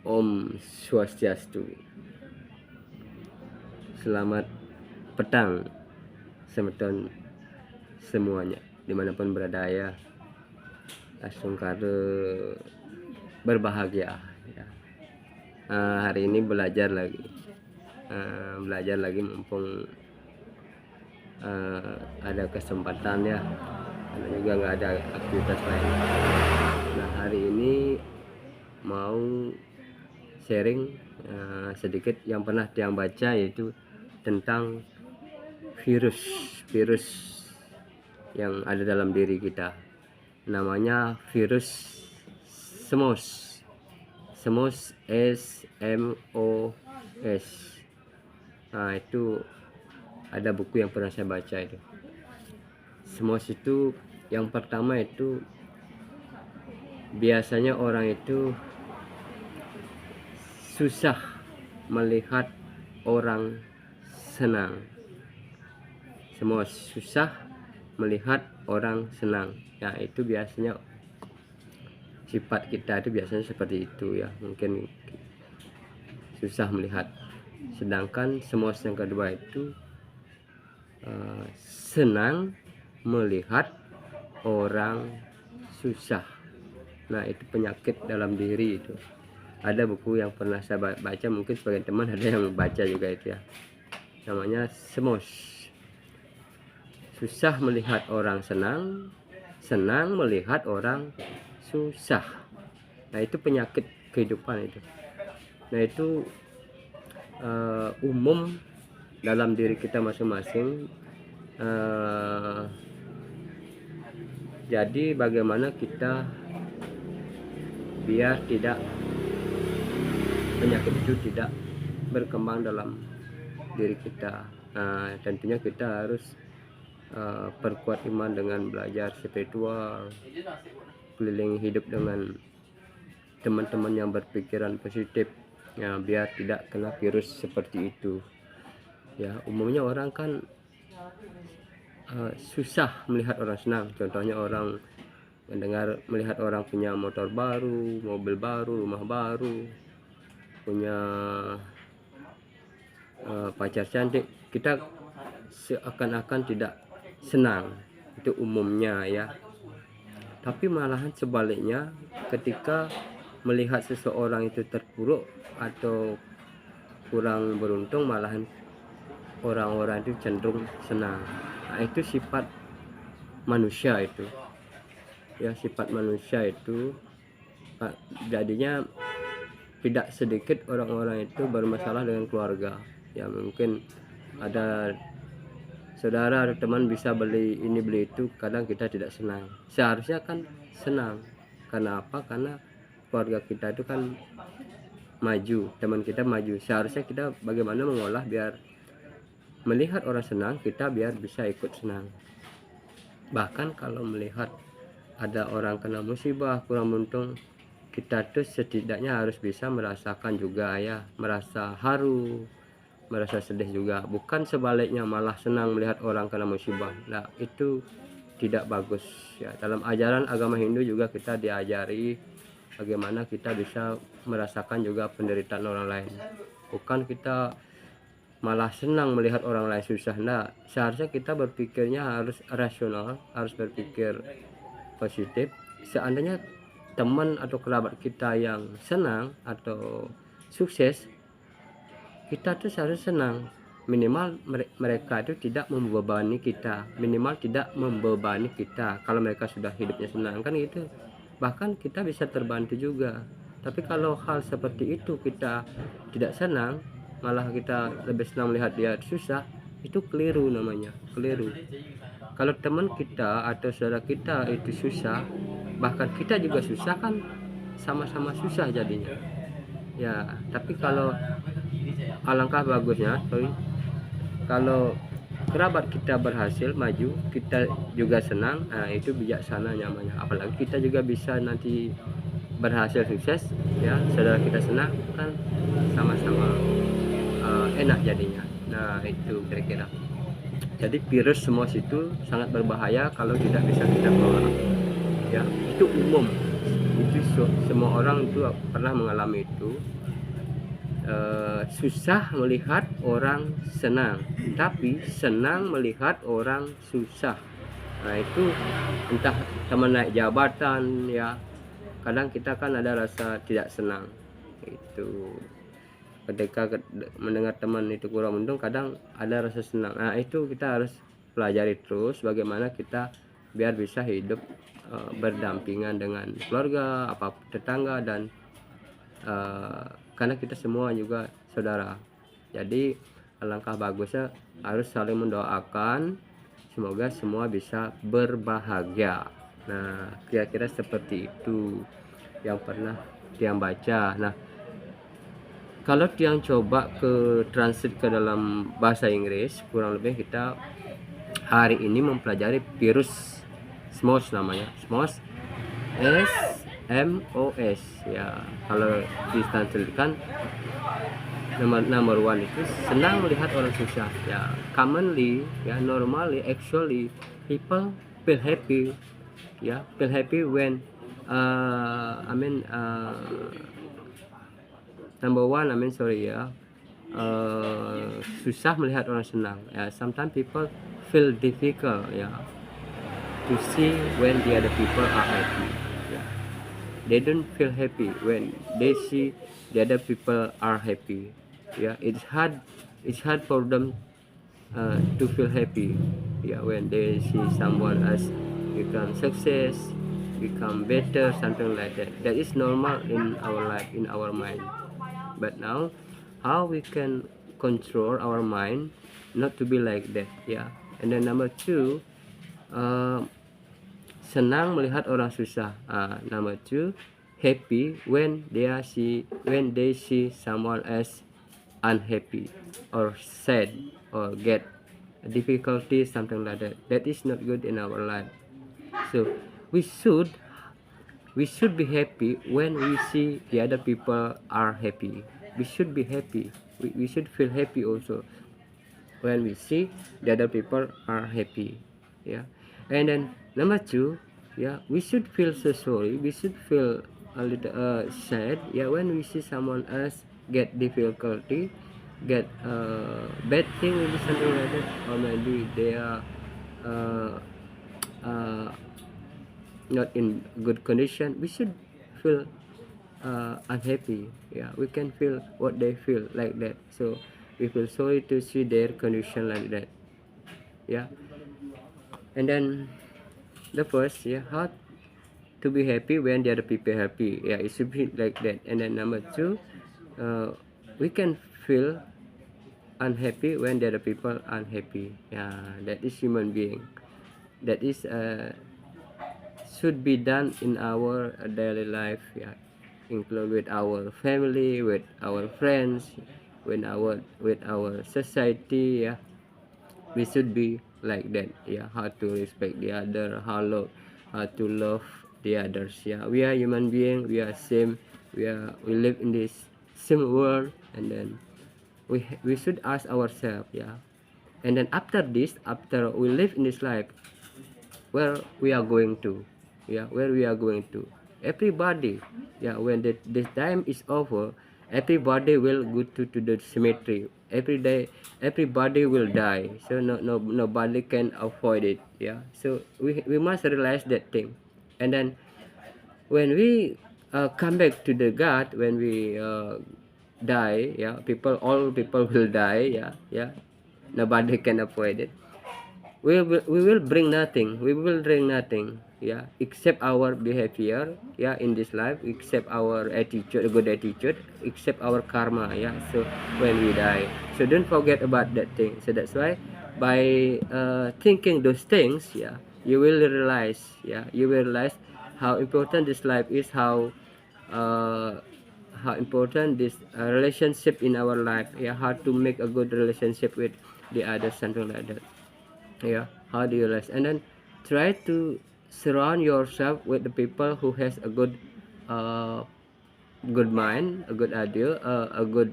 Om Swastiastu. Selamat petang semeton semuanya dimanapun berada ya. Langsung berbahagia ya. Hari ini belajar lagi mumpung ada kesempatan ya, karena juga nggak ada aktivitas lain. Nah, hari ini mau sharing sedikit yang pernah yang baca, yaitu tentang virus yang ada dalam diri kita. Namanya virus SMOS, SMOS. Nah, itu ada buku yang pernah saya baca itu. SMOS itu yang pertama itu biasanya orang itu susah melihat orang senang. Semua susah melihat orang senang. Ya, itu biasanya sifat kita itu biasanya seperti itu ya. Mungkin susah melihat. Sedangkan semua yang kedua itu senang melihat orang susah. Nah, itu penyakit dalam diri itu. Ada buku yang pernah saya baca, mungkin sebagian teman ada yang baca juga itu ya. Namanya SMOS. Susah melihat orang senang, senang melihat orang susah. Nah, itu penyakit kehidupan itu. Nah, itu umum dalam diri kita masing-masing. Jadi bagaimana kita biar tidak penyakit itu tidak berkembang dalam diri kita. Tentunya kita harus perkuat iman dengan belajar spiritual, keliling hidup dengan teman-teman yang berpikiran positif ya, biar tidak kena virus seperti itu ya. Umumnya orang kan susah melihat orang senang. Contohnya orang mendengar melihat orang punya motor baru, mobil baru, rumah baru, punya pacar cantik, kita seakan-akan tidak senang. Itu umumnya ya. Tapi malahan sebaliknya, ketika melihat seseorang itu terpuruk atau kurang beruntung, malahan orang-orang itu cenderung senang. Nah, itu sifat manusia itu ya, sifat manusia itu. Jadinya tidak sedikit orang-orang itu bermasalah dengan keluarga ya. Mungkin ada saudara atau teman bisa beli ini beli itu, kadang kita tidak senang. Seharusnya kan senang. Karena apa? Karena keluarga kita itu kan maju, teman kita maju. Seharusnya kita bagaimana mengolah biar melihat orang senang, kita biar bisa ikut senang. Bahkan kalau melihat ada orang kena musibah, kurang beruntung, kita tuh setidaknya harus bisa merasakan juga ya, merasa haru, merasa sedih juga. Bukan sebaliknya, malah senang melihat orang kena musibah. Nah, itu tidak bagus ya. Dalam ajaran agama Hindu juga kita diajari bagaimana kita bisa merasakan juga penderitaan orang lain. Bukan kita malah senang melihat orang lain susah. Nah, seharusnya kita berpikirnya harus rasional, harus berpikir positif. Seandainya teman atau kerabat kita yang senang atau sukses, kita tuh harus senang. Minimal mereka itu tidak membebani kita, minimal tidak membebani kita. Kalau mereka sudah hidupnya senang kan gitu, bahkan kita bisa terbantu juga. Tapi kalau hal seperti itu kita tidak senang, malah kita lebih senang melihat dia susah, itu keliru namanya, keliru. Kalau teman kita atau saudara kita itu susah, bahkan kita juga susah, kan sama-sama susah jadinya ya. Tapi kalau alangkah bagusnya kalau kerabat kita berhasil maju, kita juga senang. Nah, itu bijaksana namanya. Apalagi kita juga bisa nanti berhasil sukses ya, saudara kita senang, kan sama-sama enak jadinya. Nah, itu kira-kira. Jadi virus semua itu sangat berbahaya kalau tidak bisa kita kelola ya. Itu umum itu semua orang itu pernah mengalami itu. Susah melihat orang senang, tapi senang melihat orang susah. Nah itu entah teman naik jabatan ya, kadang kita kan ada rasa tidak senang itu ketika mendengar teman itu kurang untung, kadang ada rasa senang. Nah itu kita harus pelajari terus bagaimana kita biar bisa hidup berdampingan dengan keluarga, apa tetangga, dan karena kita semua juga saudara. Jadi alangkah bagusnya harus saling mendoakan semoga semua bisa berbahagia. Nah kira-kira seperti itu yang pernah Tiang baca. Nah kalau Tiang coba ke translate ke dalam bahasa Inggris, kurang lebih kita hari ini mempelajari virus SMOS namanya. SMOS, SMOS ya. Kalau ditranslatekan number one itu senang melihat orang susah ya. Commonly ya, normally, actually people feel happy ya, feel happy when number one, sorry ya, susah melihat orang senang ya. Sometimes people feel difficult ya to see when the other people are happy ya. They don't feel happy when they see the other people are happy ya. It's hard for them to feel happy ya when they see someone else become success, become better, something like that. That is normal in our life, in our mind. But now how we can control our mind not to be like that ya. And then number two, senang melihat orang susah. Number two, happy when they see someone else unhappy or sad or get difficulty, something like that. That is not good in our life. So we should be happy when we see the other people are happy. We should be happy. We should feel happy also when we see the other people are happy. Yeah. And then number two, yeah, we should feel so sorry. We should feel a little sad. Yeah, when we see someone else get difficulty, get bad thing, maybe something like that, or maybe they are uh, uh, not in good condition. We should feel unhappy. Yeah, we can feel what they feel like that. So we feel sorry to see their condition like that. Yeah. And then the first, yeah, how to be happy when the other people happy. Yeah, it should be like that. And then number two, we can feel unhappy when the other people unhappy. Yeah, that is human being. That is should be done in our daily life. Yeah, include with our family, with our friends, with our society. Yeah, we should be like that. Yeah, how to respect the other, how to love the others. Yeah, we are human being, we are same, we live in this same world. And then we should ask ourselves, yeah, and then after we live in this life, where we are going to, yeah, where we are going to, everybody, yeah, when this time is over, everybody will go to the cemetery. Every day everybody will die, so nobody can avoid it. Yeah, so we must realize that thing. And then when we come back to the God, when we die, yeah, all people will die. Yeah, nobody can avoid it. We will bring nothing, yeah, except our behavior, yeah, in this life, except our attitude, good attitude, except our karma. Yeah, so when we die, so don't forget about that thing. So that's why by thinking those things, yeah, you will realize, how important this life is, how important this relationship in our life, yeah, how to make a good relationship with the others, something like that. Yeah, how do you realize? And then try to surround yourself with the people who has a uh, good mind, a good idea, a good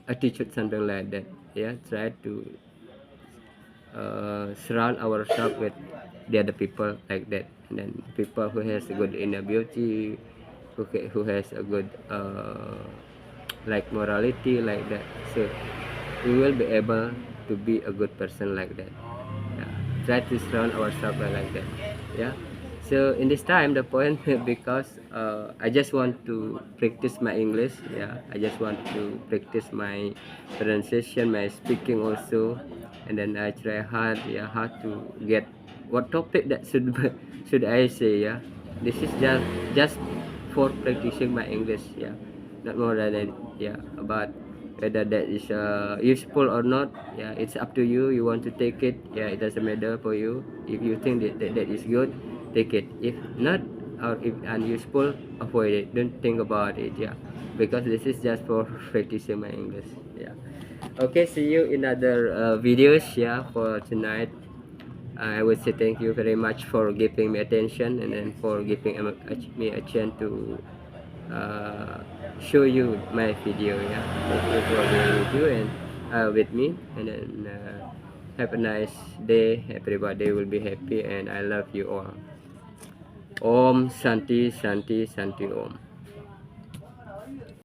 attitude, something like that. Yeah, try to surround ourselves with the other people like that, and then people who has a good inner beauty, who has a good like morality like that, so we will be able to be a good person like that. Yeah, try to surround ourselves like that. Yeah, so in this time the point because I just want to practice my English. Yeah, I just want to practice my pronunciation, my speaking also, and then I try hard, yeah, how to get what topic that should I say. Yeah, this is just for practicing my English. Yeah, not more than that. Yeah, but whether that is useful or not, yeah, it's up to you. You want to take it, yeah, it doesn't matter for you. If you think that is good, take it. If not, or if unuseful, avoid it. Don't think about it. Yeah, because this is just for practicing my English. Yeah, okay, see you in other videos. Yeah, for tonight I would say thank you very much for giving me attention, and then for giving me a chance to uh, show you my video. Yeah, thank you for being with you and with me, and then have a nice day. Everybody will be happy, and I love you all. Om Shanti Shanti Shanti Om.